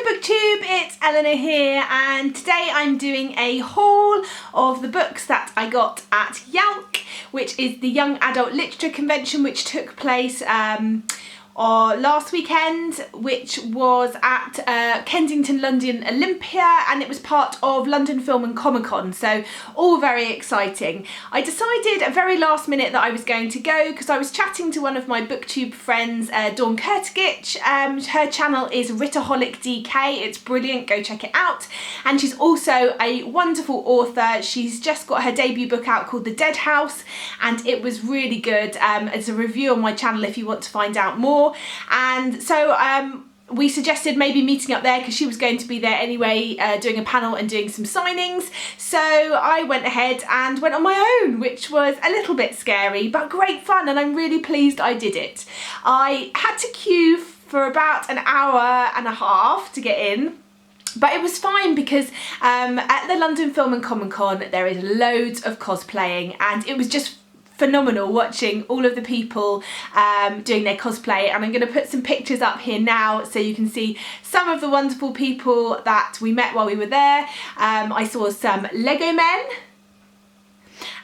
Hello BookTube, it's Eleanor here, and today I'm doing a haul of the books that I got at YALC, which is the Young Adult Literature Convention, which took place last weekend, which was at Kensington London Olympia, and it was part of London Film and Comic Con, so all very exciting. I decided at very last minute that I was going to go because I was chatting to one of my BookTube friends, Dawn Kurtagich. Her channel is Writaholic DK, it's brilliant, go check it out. And she's also a wonderful author. She's just got her debut book out called The Dead House, and it was really good. It's a review on my channel if you want to find out more. And so we suggested maybe meeting up there because she was going to be there anyway, doing a panel and doing some signings. So I went ahead and went on my own, which was a little bit scary but great fun, and I'm really pleased I did it. I had to queue for about an hour and a half to get in, but it was fine because at the London Film and Comic Con there is loads of cosplaying, and it was just phenomenal watching all of the people doing their cosplay. And I'm going to put some pictures up here now so you can see some of the wonderful people that we met while we were there. I saw some Lego men,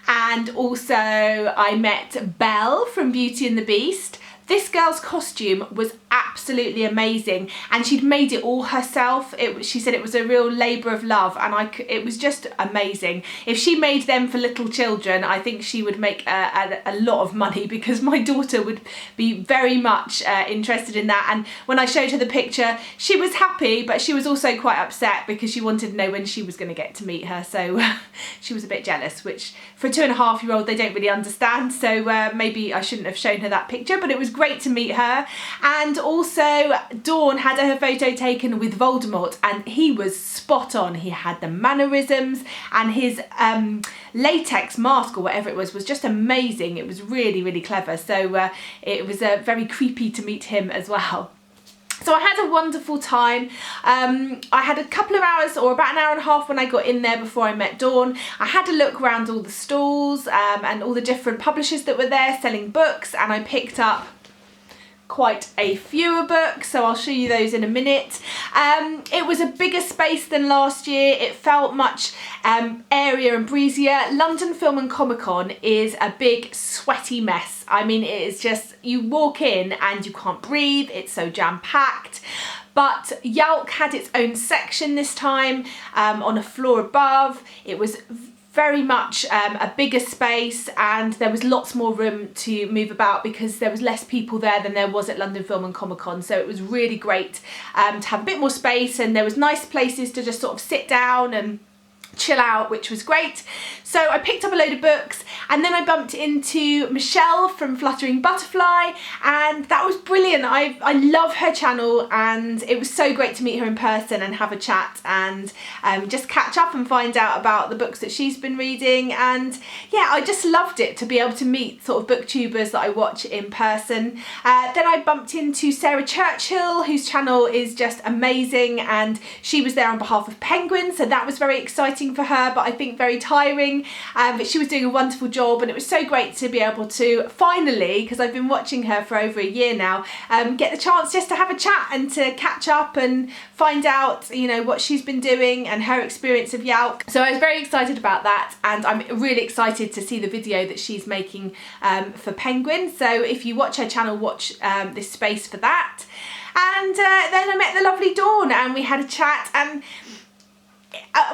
and also I met Belle from Beauty and the Beast. This girl's costume was absolutely amazing, and she'd made it all herself. She said it was a real labour of love, and it was just amazing. If she made them for little children, I think she would make a lot of money, because my daughter would be very much interested in that. And when I showed her the picture, she was happy, but she was also quite upset because she wanted to know when she was going to get to meet her. So she was a bit jealous, which for a 2.5-year-old they don't really understand. So maybe I shouldn't have shown her that picture, but it was great to meet her. And also Dawn had her photo taken with Voldemort, and he was spot on. He had the mannerisms, and his latex mask or whatever it was just amazing. It was really, really clever. So it was very creepy to meet him as well. So I had a wonderful time. I had a couple of hours, or about an hour and a half when I got in there before I met Dawn. I had a look around all the stalls and all the different publishers that were there selling books, and I picked up quite a few books, so I'll show you those in a minute. It was a bigger space than last year. It felt much airier and breezier. London Film and Comic Con is a big sweaty mess. I mean, it is just, you walk in and you can't breathe, it's so jam-packed. But YALC had its own section this time on a floor above. It was very much a bigger space, and there was lots more room to move about because there was less people there than there was at London Film and Comic Con. So it was really great to have a bit more space, and there was nice places to just sort of sit down and chill out, which was great. So I picked up a load of books, and then I bumped into Michelle from Fluttering Butterfly, and that was brilliant. I love her channel, and it was so great to meet her in person and have a chat and just catch up and find out about the books that she's been reading. And yeah, I just loved it to be able to meet sort of booktubers that I watch in person. Then I bumped into Sarah Churchill, whose channel is just amazing, and she was there on behalf of Penguin, so that was very exciting for her, but I think very tiring. But she was doing a wonderful job, and it was so great to be able to finally, because I've been watching her for over a year now, get the chance just to have a chat and to catch up and find out, you know, what she's been doing and her experience of YALC. So I was very excited about that, and I'm really excited to see the video that she's making for Penguin. So if you watch her channel, watch this space for that. And then I met the lovely Dawn, and we had a chat, and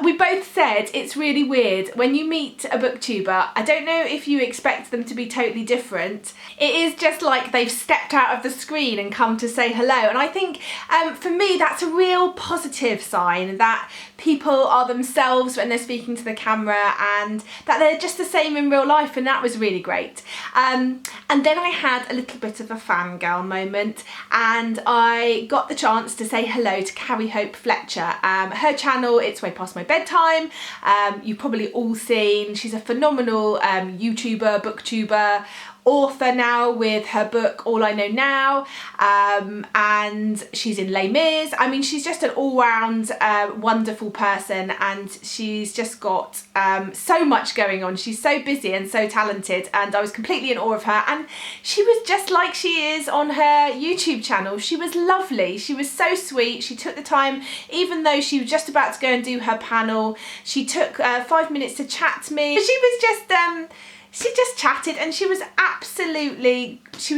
we both said it's really weird when you meet a booktuber. I don't know if you expect them to be totally different. It is just like they've stepped out of the screen and come to say hello. And I think for me that's a real positive sign that people are themselves when they're speaking to the camera, and that they're just the same in real life, and that was really great. And then I had a little bit of a fangirl moment, and I got the chance to say hello to Carrie Hope Fletcher. Her channel, It's Way Past My Bedtime, you've probably all seen. She's a phenomenal YouTuber, booktuber, author now with her book All I Know Now, and she's in Les Mis. I mean, she's just an all-round wonderful person, and she's just got so much going on. She's so busy and so talented, and I was completely in awe of her. And she was just like she is on her YouTube channel. She was lovely. She was so sweet. She took the time, even though she was just about to go and do her panel, she took 5 minutes to chat to me. She just chatted, and she was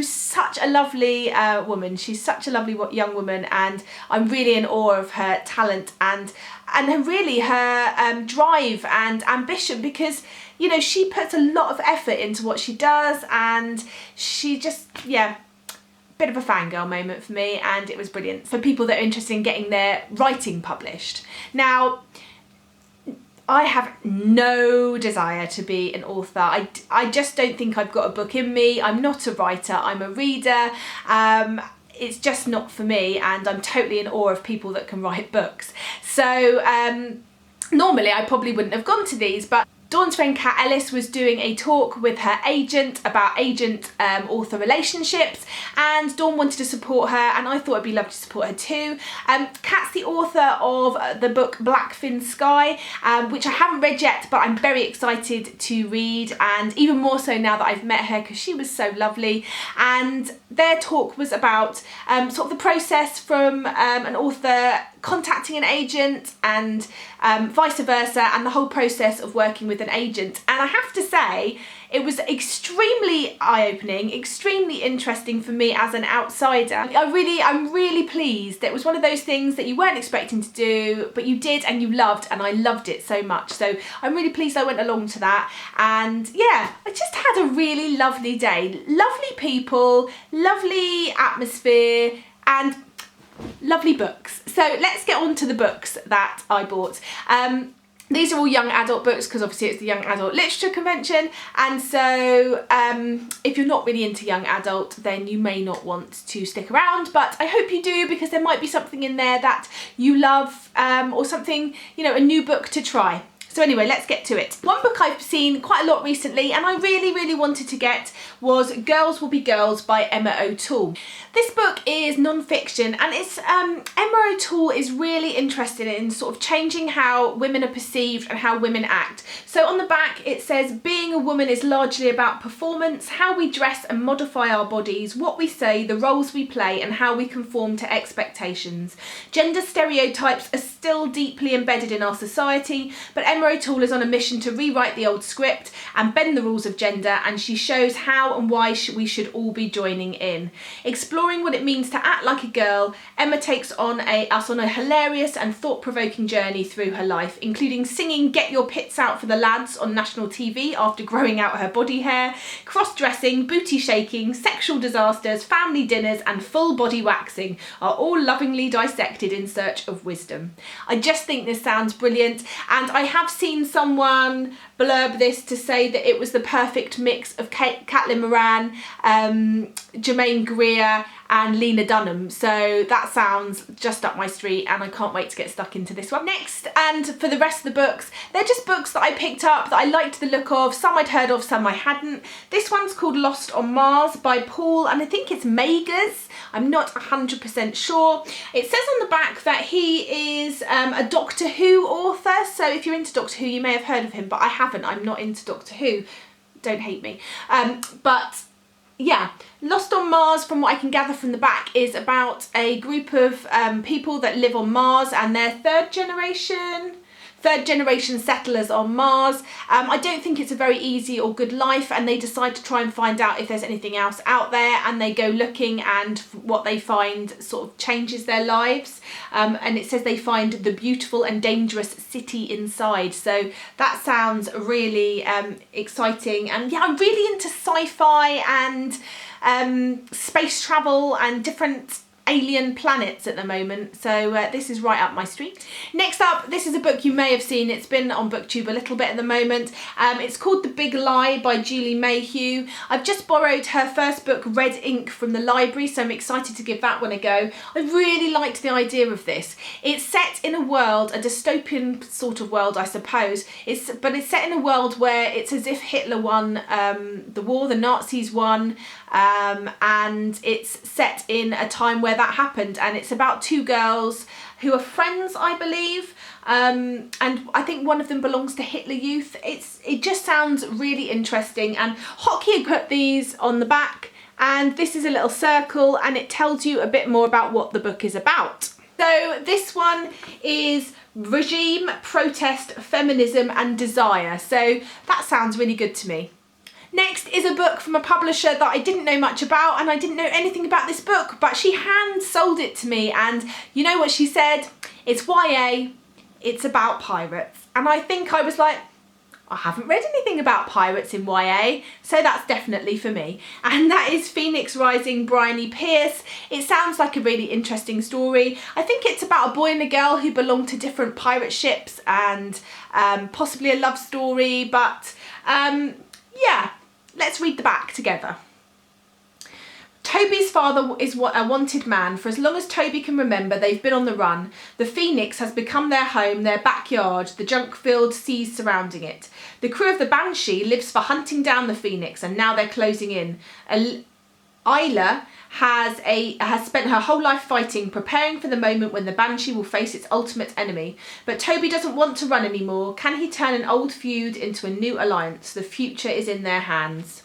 such a lovely woman. She's such a lovely young woman, and I'm really in awe of her talent and really her drive and ambition, because, you know, she puts a lot of effort into what she does, and she just, yeah, bit of a fangirl moment for me, and it was brilliant for people that are interested in getting their writing published. Now, I have no desire to be an author. I just don't think I've got a book in me. I'm not a writer, I'm a reader. It's just not for me, and I'm totally in awe of people that can write books. So normally I probably wouldn't have gone to these, but Dawn's friend Kat Ellis was doing a talk with her agent about agent-author relationships, and Dawn wanted to support her, and I thought it'd be lovely to support her too. Kat's the author of the book Blackfin Sky, which I haven't read yet, but I'm very excited to read, and even more so now that I've met her, because she was so lovely. And their talk was about sort of the process from an author contacting an agent and vice versa, and the whole process of working with an agent. And I have to say, it was extremely eye-opening, extremely interesting for me as an outsider. I'm really pleased. It was one of those things that you weren't expecting to do, but you did and you loved, and I loved it so much. So I'm really pleased I went along to that. And yeah, I just had a really lovely day. Lovely people, lovely atmosphere, and lovely books. So let's get on to the books that I bought. These are all young adult books, because obviously it's the Young Adult Literature Convention, and so if you're not really into young adult, then you may not want to stick around, but I hope you do, because there might be something in there that you love, or something, you know, a new book to try. So anyway, let's get to it. One book I've seen quite a lot recently, and I really wanted to get, was Girls Will Be Girls by Emma O'Toole. This book is non-fiction, and it's Emma O'Toole is really interested in sort of changing how women are perceived and how women act. So on the back it says, being a woman is largely about performance, how we dress and modify our bodies, what we say, the roles we play, and how we conform to expectations. Gender stereotypes are still deeply embedded in our society, but Emma O'Toole is on a mission to rewrite the old script and bend the rules of gender, and she shows how and why we should all be joining in. Exploring what it means to act like a girl, Emma takes us on a hilarious and thought-provoking journey through her life, including singing Get Your Pits Out for the Lads on national TV after growing out her body hair, cross-dressing, booty shaking, sexual disasters, family dinners, and full body waxing are all lovingly dissected in search of wisdom. I just think this sounds brilliant, and I have seen someone blurb this to say that it was the perfect mix of Caitlin Moran, Jermaine Greer, and Lena Dunham. So that sounds just up my street, and I can't wait to get stuck into this one. Next, and for the rest of the books, they're just books that I picked up that I liked the look of. Some I'd heard of, some I hadn't. This one's called Lost on Mars by Paul, and I think it's Magers. I'm not 100% sure. It says on the back that he is a Doctor Who author, so if you're into Doctor Who, you may have heard of him, but I haven't. I'm not into Doctor Who. Don't hate me. But yeah, Lost on Mars, from what I can gather from the back, is about a group of people that live on Mars, and they're third generation settlers on Mars. I don't think it's a very easy or good life, and they decide to try and find out if there's anything else out there, and they go looking, and what they find sort of changes their lives. And it says they find the beautiful and dangerous city inside. So that sounds really exciting, and yeah, I'm really into sci-fi and space travel and different alien planets at the moment, so this is right up my street. Next up, this is a book you may have seen. It's been on BookTube a little bit at the moment. It's called The Big Lie by Julie Mayhew. I've just borrowed her first book, Red Ink, from the library, so I'm excited to give that one a go. I really liked the idea of this. It's set in a world, a dystopian sort of world, I suppose. But it's set in a world where it's as if Hitler won the war, the Nazis won, and it's set in a time where that happened, and it's about two girls who are friends, I believe, and I think one of them belongs to Hitler Youth. It just sounds really interesting, and Hockey had put these on the back, and this is a little circle, and it tells you a bit more about what the book is about. So this one is Regime, Protest, Feminism and Desire, so that sounds really good to me. Next is a book from a publisher that I didn't know much about, and I didn't know anything about this book, but she hand sold it to me, and you know what she said? It's YA, it's about pirates. And I think I was like, I haven't read anything about pirates in YA, so that's definitely for me. And that is Phoenix Rising, Bryony Pierce. It sounds like a really interesting story. I think it's about a boy and a girl who belong to different pirate ships, and possibly a love story, but yeah. Let's read the back together. Toby's father is a wanted man. For as long as Toby can remember, they've been on the run. The Phoenix has become their home, their backyard, the junk-filled seas surrounding it. The crew of the Banshee lives for hunting down the Phoenix, and now they're closing in. Isla has spent her whole life fighting, preparing for the moment when the Banshee will face its ultimate enemy. But Toby doesn't want to run anymore. Can he turn an old feud into a new alliance? The future is in their hands.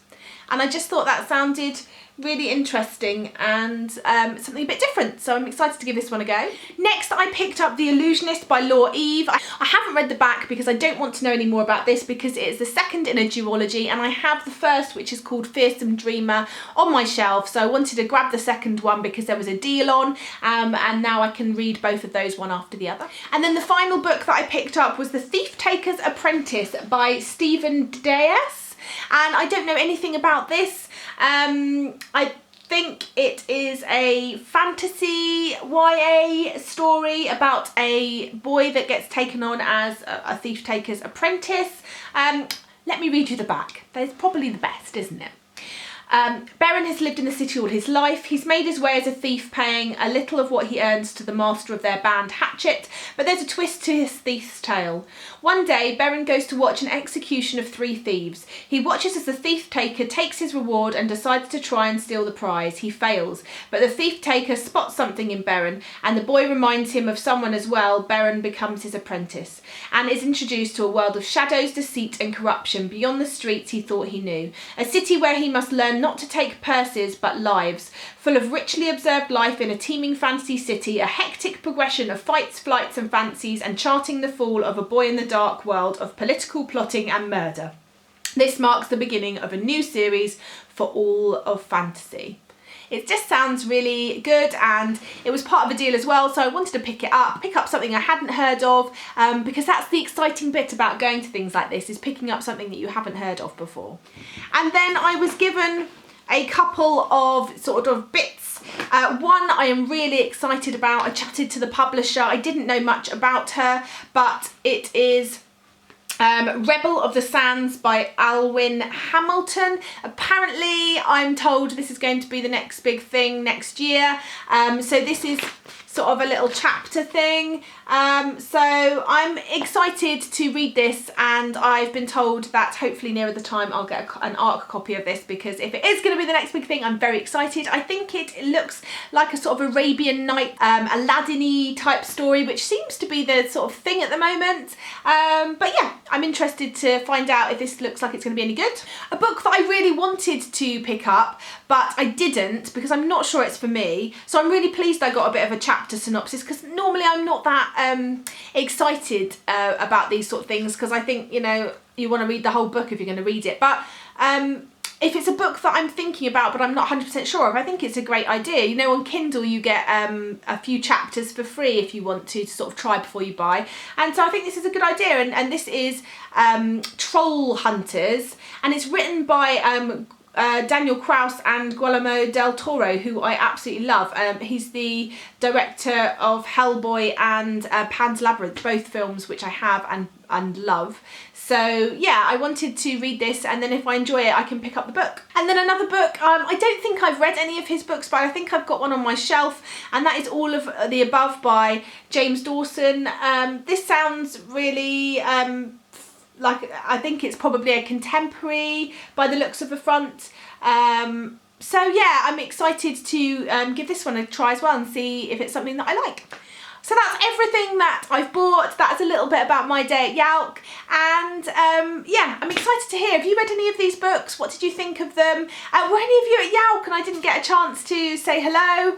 And I just thought that sounded really interesting and something a bit different, so I'm excited to give this one a go. Next, I picked up The Illusionist by Law Eve. I haven't read the back because I don't want to know any more about this, because it is the second in a duology, and I have the first, which is called Fearsome Dreamer, on my shelf, so I wanted to grab the second one because there was a deal on, and now I can read both of those one after the other. And then the final book that I picked up was The Thief Taker's Apprentice by Stephen Diaz, and I don't know anything about this. I think it is a fantasy YA story about a boy that gets taken on as a thief taker's apprentice. Let me read you the back. That's probably the best, isn't it? Beren has lived in the city all his life. He's made his way as a thief, paying a little of what he earns to the master of their band, Hatchet, but there's a twist to his thief's tale. One day, Beren goes to watch an execution of 3 thieves. He watches as the thief taker takes his reward and decides to try and steal the prize. He fails, but the thief taker spots something in Beren, and the boy reminds him of someone as well. Beren becomes his apprentice, and is introduced to a world of shadows, deceit and corruption beyond the streets he thought he knew. A city where he must learn not to take purses but lives, full of richly observed life in a teeming fantasy city, a hectic progression of fights, flights and fancies, and charting the fall of a boy in the dark world of political plotting and murder. This marks the beginning of a new series for all of fantasy. It just sounds really good, and it was part of a deal as well, so I wanted to pick up something I hadn't heard of, because that's the exciting bit about going to things like this, is picking up something that you haven't heard of before. And then I was given a couple of sort of bits. One I am really excited about. I chatted to the publisher. I didn't know much about her, but it is Rebel of the Sands by Alwyn Hamilton. Apparently, I'm told this is going to be the next big thing next year. So this is sort of a little chapter thing. So I'm excited to read this, and I've been told that hopefully nearer the time I'll get an ARC copy of this, because if it is going to be the next big thing, I'm very excited. I think it looks like a sort of Arabian Night, Aladdin-y type story, which seems to be the sort of thing at the moment. But yeah, I'm interested to find out if this looks like it's going to be any good. A book that I really wanted to pick up, but I didn't because I'm not sure it's for me. So I'm really pleased I got a bit of a chapter synopsis, because normally I'm not that excited about these sort of things, because I think, you know, you want to read the whole book if you're going to read it. But if it's a book that I'm thinking about but I'm not 100% sure of, I think it's a great idea. You know, on Kindle you get a few chapters for free if you want to sort of try before you buy. And so I think this is a good idea. And this is Troll Hunters, and it's written by Daniel Kraus and Guillermo del Toro, who I absolutely love. He's the director of Hellboy and Pan's Labyrinth, both films which I have and love. So yeah, I wanted to read this, and then if I enjoy it I can pick up the book. And then another book, I don't think I've read any of his books, but I think I've got one on my shelf, and that is All of the Above by James Dawson. This sounds really like, I think it's probably a contemporary by the looks of the front. So yeah, I'm excited to give this one a try as well and see if it's something that I like. So that's everything that I've bought. That's a little bit about my day at YALC, and yeah, I'm excited to hear. Have you read any of these books? What did you think of them? Were any of you at YALC and I didn't get a chance to say hello?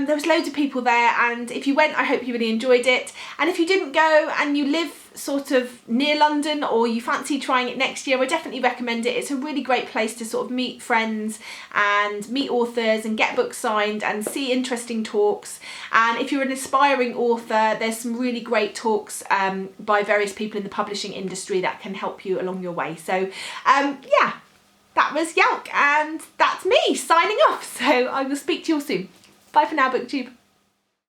There was loads of people there, and if you went, I hope you really enjoyed it. And if you didn't go and you live sort of near London, or you fancy trying it next year, I definitely recommend it. It's a really great place to sort of meet friends and meet authors and get books signed and see interesting talks. And if you're an aspiring author, there's some really great talks by various people in the publishing industry that can help you along your way. So yeah, that was YALC, and that's me signing off. So I will speak to you all soon. Bye for now, BookTube.